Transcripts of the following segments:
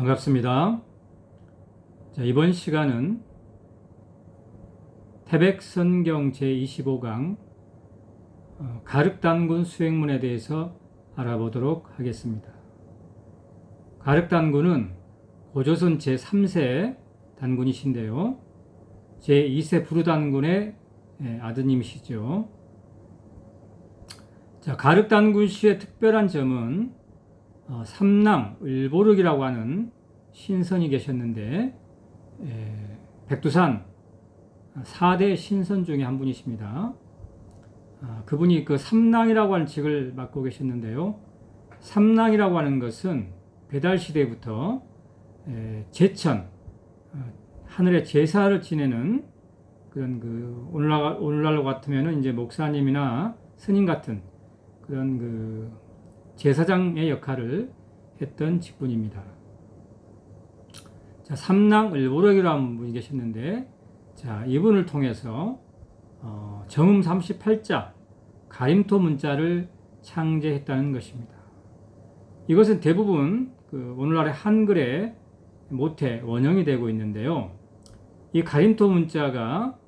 반갑습니다. 자, 이번 시간은 태백성경 제25강 가륵단군 수행문에 대해서 알아보도록 하겠습니다. 가륵단군은 고조선 제3세 단군이신데요. 제2세 부르단군의 아드님이시죠. 자, 가륵단군 씨의 특별한 점은 삼남 을보륵이라고 하는 신선이 계셨는데 백두산 4대 신선 중에 한 분이십니다. 그분이 그 삼랑이라고 하는 직을 맡고 계셨는데요. 삼랑이라고 하는 것은 배달 시대부터 제천, 하늘의 제사를 지내는 그런 그 오늘날로 같으면은 이제 목사님이나 스님 같은 그런 그 제사장의 역할을 했던 직분입니다. 자, 삼랑을보륵이라는 분이 계셨는데, 자, 이분을 통해서 정음 38자 가림토 문자를 창제했다는 것입니다. 이것은 대부분 그 오늘날의 한글의 모태 원형이 되고 있는데요. 이 가림토 문자가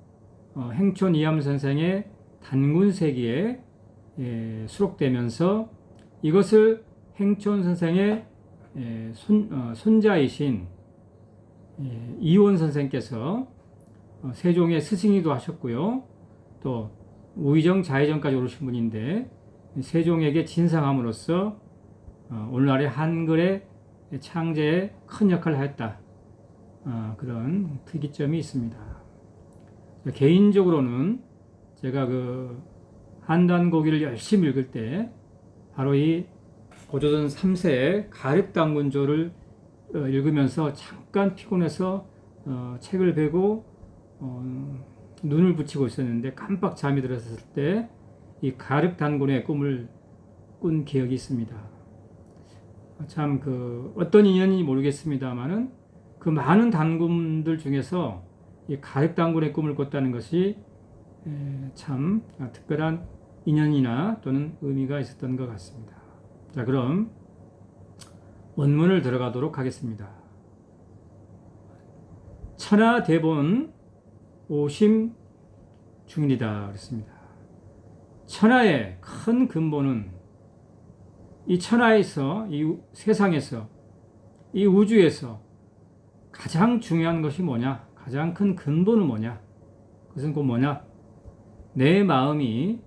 행촌 이암 선생의 단군세기에 수록되면서 이것을 행촌 선생의 손자이신 이원 선생께서 세종의 스승이기도 하셨고요. 또 우의정 자의정까지 오르신 분인데 세종에게 진상함으로써 오늘날의 한글의 창제에 큰 역할을 했다. 그런 특이점이 있습니다. 개인적으로는 제가 그 한단고기를 열심히 읽을 때 바로 이 고조선 3세의 가륵단군조를 읽으면서 잠깐 피곤해서 책을 베고 눈을 붙이고 있었는데 깜빡 잠이 들었을 때 이 가륵단군의 꿈을 꾼 기억이 있습니다. 참 그 어떤 인연인지 모르겠습니다만은 그 많은 단군들 중에서 이 가륵단군의 꿈을 꿨다는 것이 참 특별한 인연이나 또는 의미가 있었던 것 같습니다. 자, 그럼 원문을 들어가도록 하겠습니다. 천하대본 오심 중일이다 그랬습니다. 천하의 큰 근본은 이 천하에서, 이 세상에서, 이 우주에서 가장 중요한 것이 뭐냐? 가장 큰 근본은 뭐냐? 그것은 그 뭐냐? 내 마음이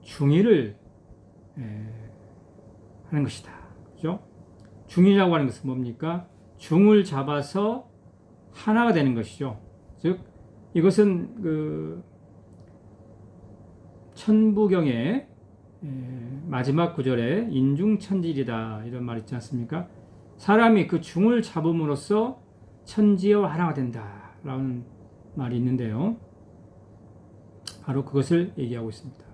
중의를 하는 것이다. 그죠? 중의라고 하는 것은 뭡니까? 중을 잡아서 하나가 되는 것이죠. 즉, 이것은 그 천부경의 마지막 구절에 인중천질이다 이런 말 있지 않습니까? 사람이 그 중을 잡음으로써 천지와 하나가 된다 라는 말이 있는데요. 바로 그것을 얘기하고 있습니다.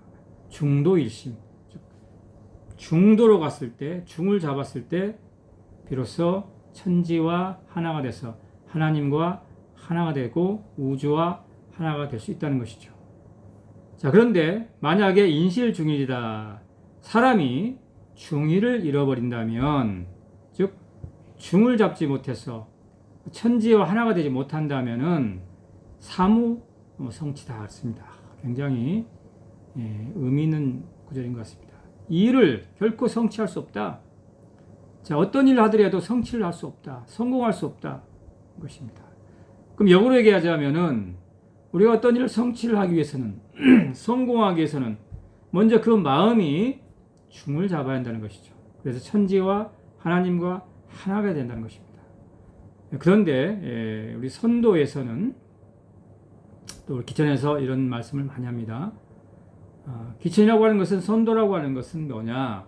중도일심. 중도로 갔을 때, 중을 잡았을 때 비로소 천지와 하나가 돼서 하나님과 하나가 되고 우주와 하나가 될 수 있다는 것이죠. 자, 그런데 만약에 인실중일이다. 사람이 중의를 잃어버린다면, 즉 중을 잡지 못해서 천지와 하나가 되지 못한다면은 사무 성취다 그렇습니다. 굉장히 의미 있는 구절인 것 같습니다. 이 일을 결코 성취할 수 없다. 자, 어떤 일을 하더라도 성취를 할 수 없다. 성공할 수 없다. 것입니다. 그럼 역으로 얘기하자면은 우리가 어떤 일을 성취를 하기 위해서는 성공하기 위해서는 먼저 그 마음이 중을 잡아야 한다는 것이죠. 그래서 천지와 하나님과 하나가 된다는 것입니다. 그런데 우리 선도에서는 또 기천에서 이런 말씀을 많이 합니다. 기천이라고 하는 것은 선도라고 하는 것은 뭐냐?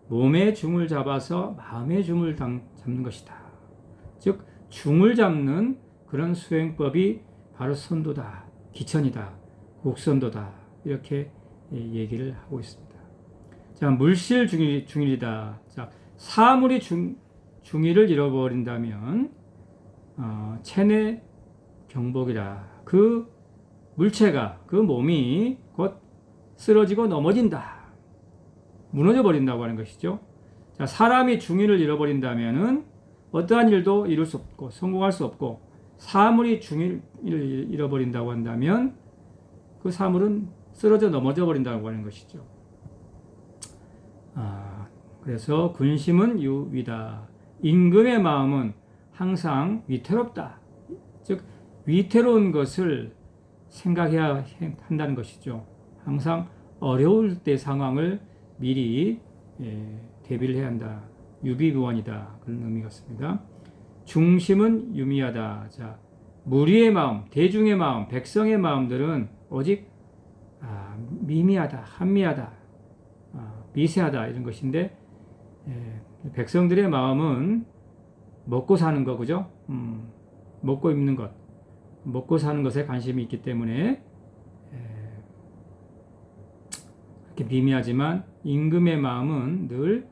몸의 중을 잡아서 마음의 중을 잡는 것이다. 즉 중을 잡는 그런 수행법이 바로 선도다, 기천이다, 국선도다 이렇게 얘기를 하고 있습니다. 자, 물실 중일이다. 자, 사물이 중의를 잃어버린다면 체내 경복이라. 그 물체가, 그 몸이 곧 쓰러지고 넘어진다. 무너져 버린다고 하는 것이죠. 자, 사람이 중의를 잃어버린다면은 어떠한 일도 이룰 수 없고 성공할 수 없고 사물이 중의를 잃어버린다고 한다면 그 사물은 쓰러져 넘어져 버린다고 하는 것이죠. 그래서 근심은 유위다. 임금의 마음은 항상 위태롭다. 즉 위태로운 것을 생각해야 한다는 것이죠. 항상 어려울 때 상황을 미리 대비를 해야 한다. 유비무원이다. 그런 의미 같습니다. 중심은 유미하다. 자, 무리의 마음, 대중의 마음, 백성의 마음들은 오직 미미하다, 한미하다, 미세하다 이런 것인데 백성들의 마음은 먹고 사는 거, 그죠? 먹고 입는 것, 먹고 사는 것에 관심이 있기 때문에 그렇게 미미하지만 임금의 마음은 늘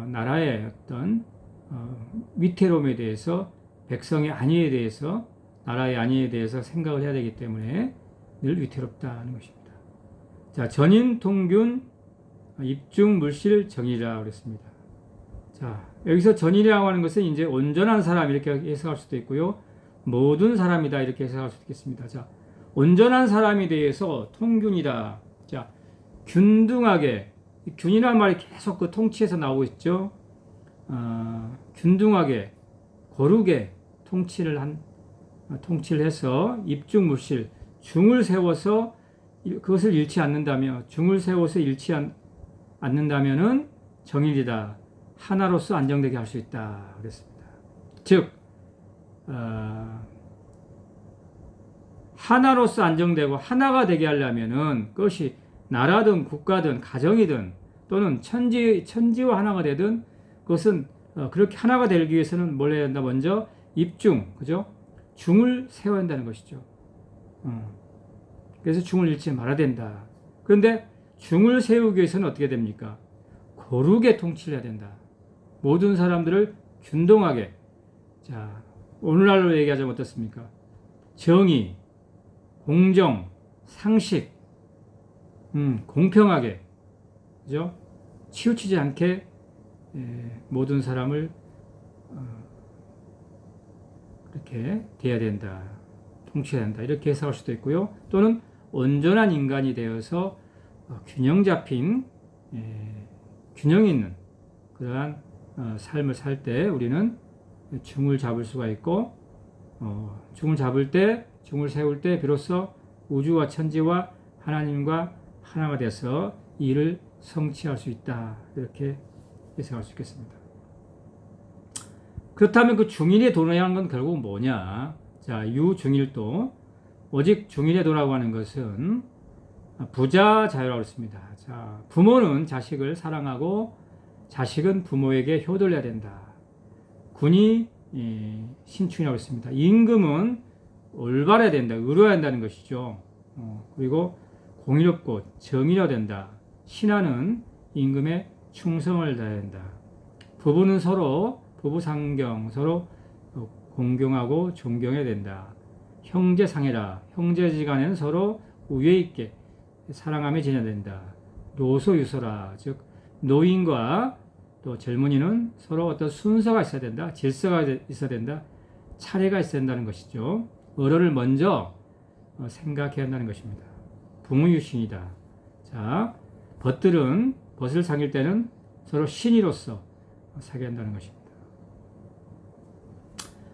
나라의 어떤 위태로움에 대해서 백성의 안위에 대해서 나라의 안위에 대해서 생각을 해야 되기 때문에 늘 위태롭다는 것입니다. 자, 전인 통균 입중 물실 정이라 그랬습니다. 자, 여기서 전인이라고 하는 것은 이제 온전한 사람 이렇게 해석할 수도 있고요. 모든 사람이다 이렇게 해석할 수도 있겠습니다. 자, 온전한 사람에 대해서 통균이다. 자, 균등하게, 균이라는 말이 계속 그 통치에서 나오고 있죠. 균등하게, 고르게 통치를 해서 입중물실, 중을 세워서 그것을 잃지 않는다며, 중을 세워서 잃지 않는다면은 정일이다. 하나로서 안정되게 할 수 있다. 그랬습니다. 즉, 하나로서 안정되고 하나가 되게 하려면은 그것이 나라든 국가든 가정이든 또는 천지와 하나가 되든 그것은 그렇게 하나가 되기 위해서는 뭘 해야 한다? 먼저 입중, 그죠? 중을 세워야 한다는 것이죠. 그래서 중을 잃지 말아야 된다. 그런데 중을 세우기 위해서는 어떻게 됩니까? 고르게 통치를 해야 된다. 모든 사람들을 균등하게. 자, 오늘날로 얘기하자면 어떻습니까? 정의, 공정, 상식, 공평하게, 그죠? 치우치지 않게 모든 사람을 그렇게 대해야 된다, 통치해야 된다 이렇게 해석할 수도 있고요. 또는 온전한 인간이 되어서 균형 잡힌 균형 있는 그러한 삶을 살 때 우리는 중을 잡을 수가 있고 중을 잡을 때, 중을 세울 때 비로소 우주와 천지와 하나님과 하나가 돼서 이 일을 성취할 수 있다. 이렇게 해석할 수 있겠습니다. 그렇다면 그 중일의 도라는 건 결국 뭐냐? 자, 유중일도 오직 중일의 도라고 하는 것은 부자 자유라고 했습니다. 자, 부모는 자식을 사랑하고 자식은 부모에게 효도를 해야 된다. 군이 신춘이라고 했습니다. 임금은 올바라야 된다. 의로해야 한다는 것이죠. 그리고 공의롭고 정의로워야 된다. 신하는 임금에 충성을 다해야 된다. 부부는 서로 부부상경, 서로 공경하고 존경해야 된다. 형제상해라. 형제지간에는 서로 우애 있게 사랑하며 지내야 된다. 노소유소라. 즉 노인과 또 젊은이는 서로 어떤 순서가 있어야 된다. 질서가 있어야 된다. 차례가 있어야 된다는 것이죠. 어른을 먼저 생각해야 한다는 것입니다. 부모유신이다. 자, 벗들은 벗을 상일 때는 서로 신이로서 사게 한다는 것입니다.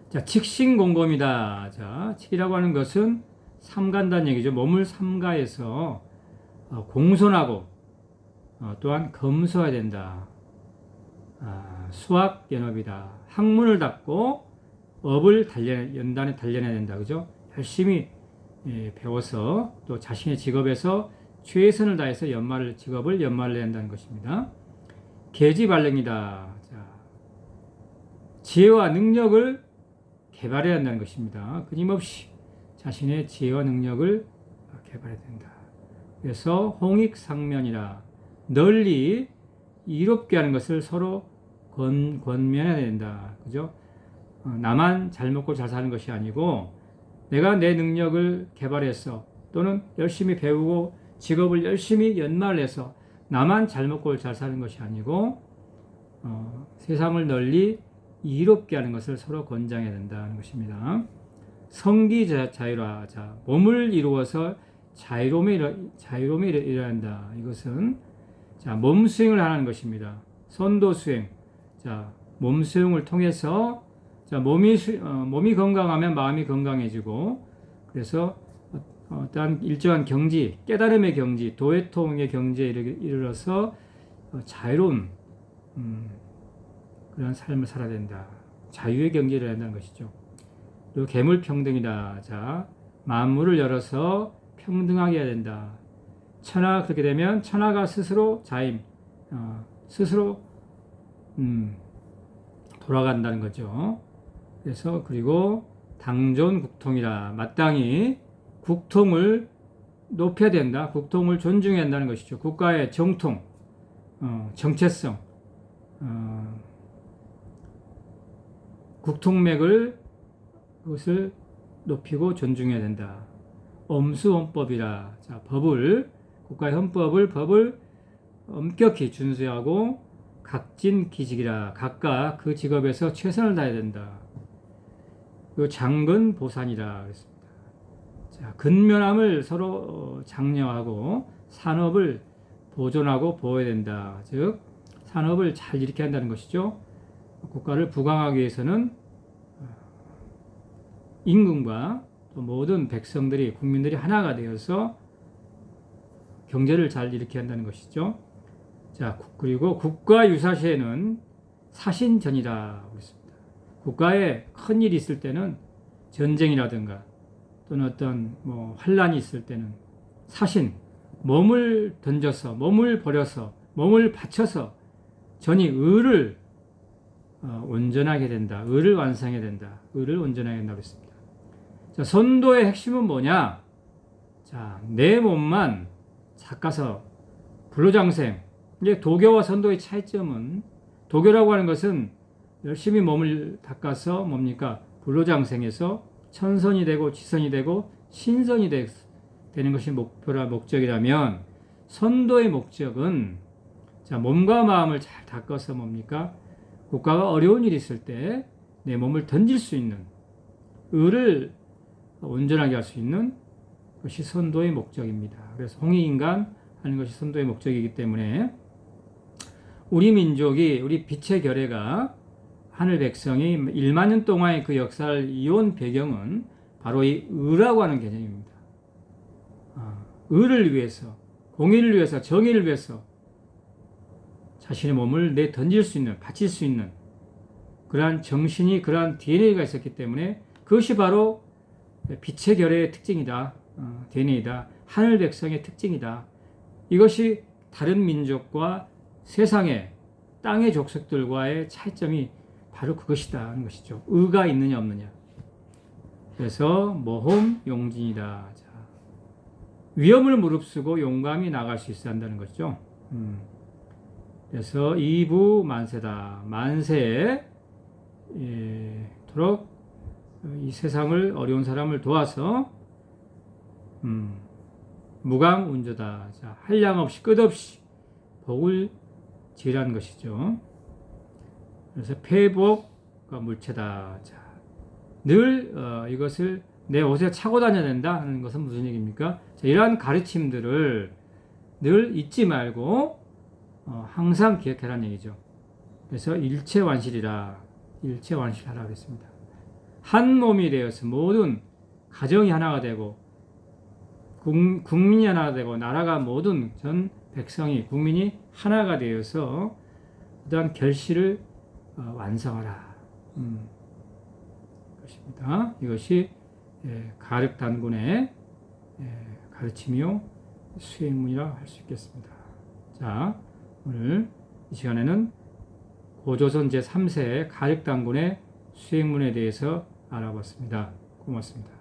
자, 칙신공검이다. 자, 칙이라고 하는 것은 삼간다는 얘기죠. 몸을 삼가해서 공손하고 또한 검소해야 된다. 수학연업이다. 학문을 닦고 업을 연단에 단련해야 된다. 그죠? 열심히 배워서 또 자신의 직업에서 최선을 다해서 직업을 연마를 해야 한다는 것입니다. 계지발령이다. 자, 지혜와 능력을 개발해야 한다는 것입니다. 끊임없이 자신의 지혜와 능력을 개발해야 된다. 그래서 홍익상면이라 널리 이롭게 하는 것을 서로 권면해야 된다. 그죠? 나만 잘 먹고 잘 사는 것이 아니고 내가 내 능력을 개발해서 또는 열심히 배우고 직업을 열심히 연마를 해서 나만 잘 먹고 잘 사는 것이 아니고 세상을 널리 이롭게 하는 것을 서로 권장해야 된다는 것입니다. 성기 자유라. 자, 몸을 이루어서 자유로움에 이르러야 한다. 이것은 자, 몸 수행을 하는 것입니다. 선도 수행. 자, 몸 수행을 통해서 자, 몸이 건강하면 마음이 건강해지고, 그래서 어떠한 일정한 경지, 깨달음의 경지, 도회통의 경지에 이르러서 자유로운 그런 삶을 살아야 된다. 자유의 경지를 해야 한다는 것이죠. 그리고 계물평등이다. 자, 만물을 열어서 평등하게 해야 된다. 그렇게 되면 천하가 스스로 스스로 돌아간다는 거죠. 그래서 그리고 당존 국통이라. 마땅히 국통을 높여야 된다. 국통을 존중해야 한다는 것이죠. 국가의 정통, 정체성, 국통맥을 그것을 높이고 존중해야 된다. 엄수원법이라. 자, 국가의 법을 엄격히 준수하고 각진기직이라. 각각 그 직업에서 최선을 다해야 된다. 그리고 장근보산이라 그랬습니다. 자, 근면함을 서로 장려하고 산업을 보존하고 보호해야 된다. 즉 산업을 잘 일으켜야 한다는 것이죠. 국가를 부강하기 위해서는 임금과 또 모든 백성들이, 국민들이 하나가 되어서 경제를 잘 일으켜야 한다는 것이죠. 자, 그리고 국가 유사시에는 사신전이라 그랬습니다. 국가에 큰 일이 있을 때는 전쟁이라든가 또는 어떤 환란이 있을 때는 몸을 던져서, 몸을 버려서, 몸을 바쳐서 전이 의를 온전하게 된다. 의를 완성해야 된다. 의를 온전하게 된다고 했습니다. 자, 선도의 핵심은 뭐냐? 자, 내 몸만 닦아서 불로장생. 이제 도교와 선도의 차이점은, 도교라고 하는 것은 열심히 몸을 닦아서 뭡니까? 불로장생해서 천선이 되고 지선이 되고 신선이 되는 것이 목적이라면, 선도의 목적은 자, 몸과 마음을 잘 닦아서 뭡니까? 국가가 어려운 일이 있을 때 내 몸을 던질 수 있는, 의를 온전하게 할 수 있는 것이 선도의 목적입니다. 그래서 홍익인간 하는 것이 선도의 목적이기 때문에 우리 민족이, 우리 빛의 결의가, 하늘 백성이 1만 년 동안의 그 역사를 이어온 배경은 바로 이 의라고 하는 개념입니다. 의를 위해서, 공의를 위해서, 정의를 위해서 자신의 몸을 던질 수 있는, 바칠 수 있는 그러한 정신이, 그러한 DNA가 있었기 때문에 그것이 바로 빛의 결의의 특징이다. DNA이다. 하늘 백성의 특징이다. 이것이 다른 민족과 세상의 땅의 족속들과의 차이점이 바로 그것이다 하는 것이죠. 의가 있느냐 없느냐. 그래서 모험 용진이다. 자, 위험을 무릅쓰고 용감히 나갈 수 있어야 한다는 것이죠. 그래서 이부 만세다. 만세에 도록 이 세상을, 어려운 사람을 도와서 무강운조다. 자, 한량 없이 끝없이 복을 지으라는 것이죠. 그래서 폐복과 물체다. 자, 늘 이것을 내 옷에 차고 다녀야 된다 하는 것은 무슨 얘기입니까? 자, 이러한 가르침들을 늘 잊지 말고 항상 기억해라는 얘기죠. 그래서 일체완실이라. 일체완실하라 그랬습니다. 한 몸이 되어서 모든 가정이 하나가 되고 국민이 하나가 되고 나라가 모든 전 백성이, 국민이 하나가 되어서 어떠한 결실을 완성하라. 것입니다. 이것이 가륵단군의 가르침이요 수행문이라 할 수 있겠습니다. 자, 오늘 이 시간에는 고조선 제3세 가륵단군의 수행문에 대해서 알아봤습니다. 고맙습니다.